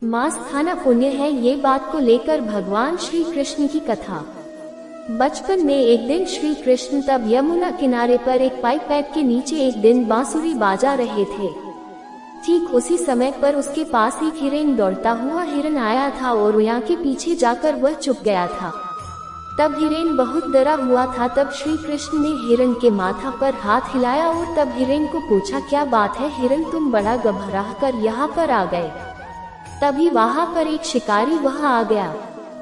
मांस खाना पुण्य है, ये बात को लेकर भगवान श्री कृष्ण की कथा। बचपन में एक दिन श्री कृष्ण तब यमुना किनारे पर एक पाइप के नीचे एक दिन बांसुरी बाजा रहे थे। ठीक उसी समय पर उसके पास एक हिरन दौड़ता हुआ हिरन आया था और उया के पीछे जाकर वह चुप गया था। तब हिरन बहुत डरा हुआ था। तब श्री कृष्ण ने हिरन के माथा पर हाथ हिलाया और तब हिरन को पूछा, क्या बात है हिरन, तुम बड़ा घबरा कर यहाँ पर आ गए। तभी वहाँ पर एक शिकारी वहाँ आ गया।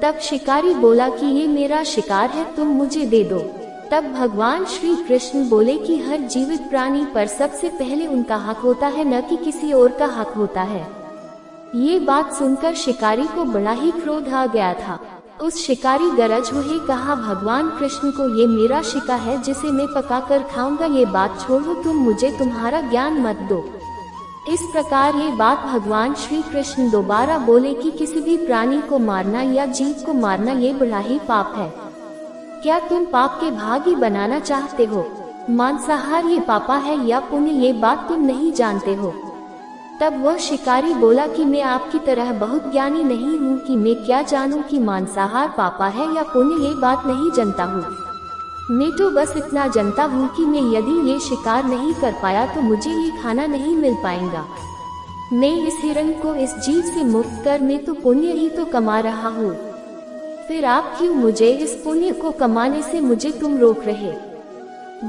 तब शिकारी बोला कि ये मेरा शिकार है, तुम मुझे दे दो। तब भगवान श्री कृष्ण बोले कि हर जीवित प्राणी पर सबसे पहले उनका हक होता है, न कि किसी और का हक होता है। ये बात सुनकर शिकारी को बड़ा ही क्रोध आ गया था। उस शिकारी गरज हुए कहा, भगवान कृष्ण को ये मेरा शिकार है जिसे मैं पकाकर खाऊंगा, ये बात छोड़ो, तुम मुझे तुम्हारा ज्ञान मत दो। इस प्रकार ये बात भगवान श्री कृष्ण दोबारा बोले कि किसी भी प्राणी को मारना या जीव को मारना ये बड़ा ही पाप है। क्या तुम पाप के भागी बनाना चाहते हो? मांसाहार ये पापा है या पुण्य, ये बात तुम नहीं जानते हो। तब वह शिकारी बोला कि मैं आपकी तरह बहुत ज्ञानी नहीं हूँ कि मैं क्या जानूं कि मांसाहार पापा है या पुण्य, ये बात नहीं जानता हूँ। मैं तो बस इतना जानता हूँ कि मैं यदि ये शिकार नहीं कर पाया तो मुझे ये खाना नहीं मिल पाएगा। मैं इस हिरन को इस जीव से मुक्त कर मैं तो पुण्य ही तो कमा रहा हूँ, फिर आप क्यों मुझे इस पुण्य को कमाने से मुझे तुम रोक रहे?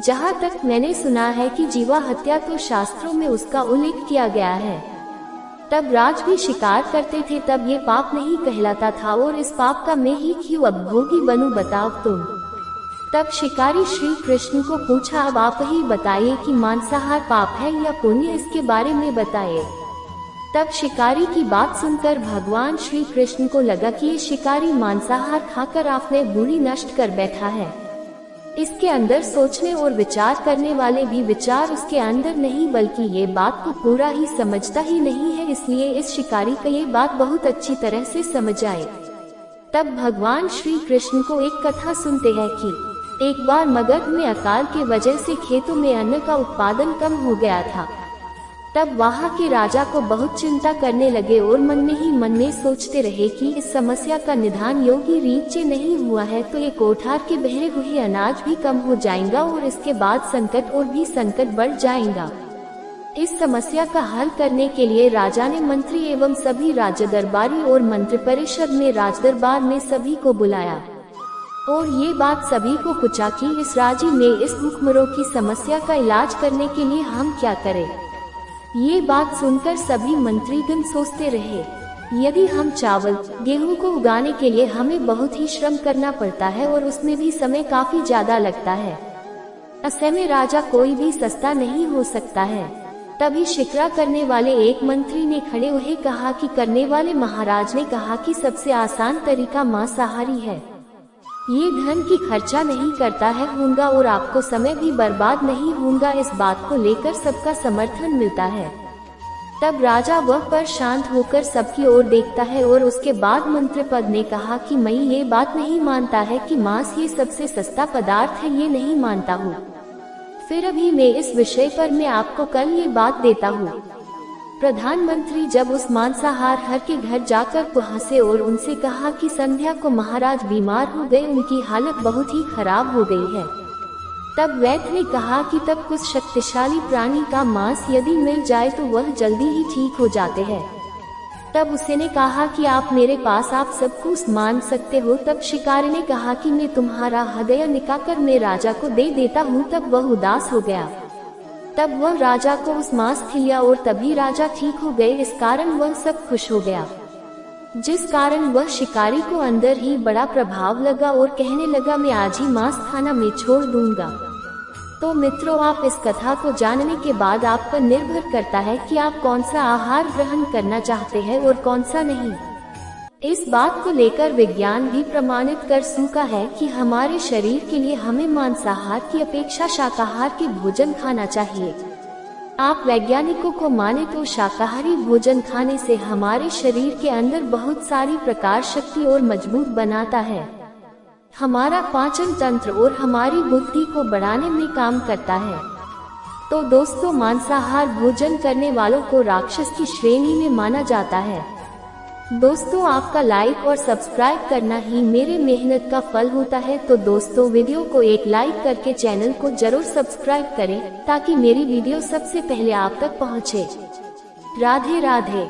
जहाँ तक मैंने सुना है कि जीवा हत्या तो शास्त्रों में उसका उल्लेख किया गया है। तब राज भी शिकार करते थे, तब ये पाप नहीं कहलाता था और इस पाप का मैं ही क्यों अब भोगी बनूं, बताओ तुम। तब शिकारी श्री कृष्ण को पूछा, अब आप ही बताइए कि मांसाहार पाप है या पुण्य, इसके बारे में बताइए। तब शिकारी की बात सुनकर भगवान श्री कृष्ण को लगा कि ये शिकारी मांसाहार खाकर आपने बुरी नष्ट कर बैठा है। इसके अंदर सोचने और विचार करने वाले भी विचार उसके अंदर नहीं, बल्कि ये बात को पूरा ही समझता ही नहीं है, इसलिए इस शिकारी को ये बात बहुत अच्छी तरह से समझ आए। तब भगवान श्री कृष्ण को एक कथा सुनते हैं कि एक बार मगध में अकाल के वजह से खेतों में अन्न का उत्पादन कम हो गया था। तब वहाँ के राजा को बहुत चिंता करने लगे और मन में ही मन में सोचते रहे कि इस समस्या का निदान योगी रीत से नहीं हुआ है तो ये कोठार के बहे हुए अनाज भी कम हो जाएगा और इसके बाद संकट और भी संकट बढ़ जाएगा। इस समस्या का हल करने के लिए राजा ने मंत्री एवं सभी राज दरबारी और मंत्री परिषद में राजदरबार में सभी को बुलाया और ये बात सभी को पूछा कि इस राज्य में इस भूखमरों की समस्या का इलाज करने के लिए हम क्या करें। ये बात सुनकर सभी मंत्रीगण सोचते रहे, यदि हम चावल गेहूं को उगाने के लिए हमें बहुत ही श्रम करना पड़ता है और उसमें भी समय काफी ज्यादा लगता है। ऐसे में राजा कोई भी सस्ता नहीं हो सकता है। तभी शिकरा करने वाले एक मंत्री ने खड़े हुए कहा कि करने वाले महाराज ने कहा कि सबसे आसान तरीका मांसाहारी है, ये धन की खर्चा नहीं करता है होगा और आपको समय भी बर्बाद नहीं होगा। इस बात को लेकर सबका समर्थन मिलता है। तब राजा वह पर शांत होकर सबकी ओर देखता है और उसके बाद मंत्रिपद ने कहा कि मैं ये बात नहीं मानता है कि मांस ये सबसे सस्ता पदार्थ है, ये नहीं मानता हूँ। फिर अभी मैं इस विषय पर मैं आपको कल ये बात देता हूँ। प्रधानमंत्री जब उस मांसाहार हर के घर जाकर पहुंचे और उनसे कहा कि संध्या को महाराज बीमार हो गए, उनकी हालत बहुत ही खराब हो गई है। तब वैद्य ने कहा कि तब कुछ शक्तिशाली प्राणी का मांस यदि मिल जाए तो वह जल्दी ही ठीक हो जाते हैं। तब उसने कहा कि आप मेरे पास आप सब कुछ मान सकते हो। तब शिकारी ने कहा कि मैं तुम्हारा हृदय निकालकर मैं राजा को दे देता हूँ। तब वह उदास हो गया। तब वह राजा को उस मांस खिलाया और तभी राजा ठीक हो गए। इस कारण वह सब खुश हो गया, जिस कारण वह शिकारी को अंदर ही बड़ा प्रभाव लगा और कहने लगा मैं आज ही मांस खाना मैं छोड़ दूंगा। तो मित्रों, आप इस कथा को जानने के बाद आप पर निर्भर करता है कि आप कौन सा आहार ग्रहण करना चाहते हैं और कौन सा नहीं। इस बात को लेकर विज्ञान भी प्रमाणित कर चुका है कि हमारे शरीर के लिए हमें मांसाहार की अपेक्षा शाकाहार के भोजन खाना चाहिए। आप वैज्ञानिकों को माने तो शाकाहारी भोजन खाने से हमारे शरीर के अंदर बहुत सारी प्रकार शक्ति और मजबूत बनाता है, हमारा पाचन तंत्र और हमारी बुद्धि को बढ़ाने में काम करता है। तो दोस्तों, मांसाहार भोजन करने वालों को राक्षस की श्रेणी में माना जाता है। दोस्तों, आपका लाइक और सब्सक्राइब करना ही मेरे मेहनत का फल होता है, तो दोस्तों वीडियो को एक लाइक करके चैनल को जरूर सब्सक्राइब करें ताकि मेरी वीडियो सबसे पहले आप तक पहुंचे। राधे राधे।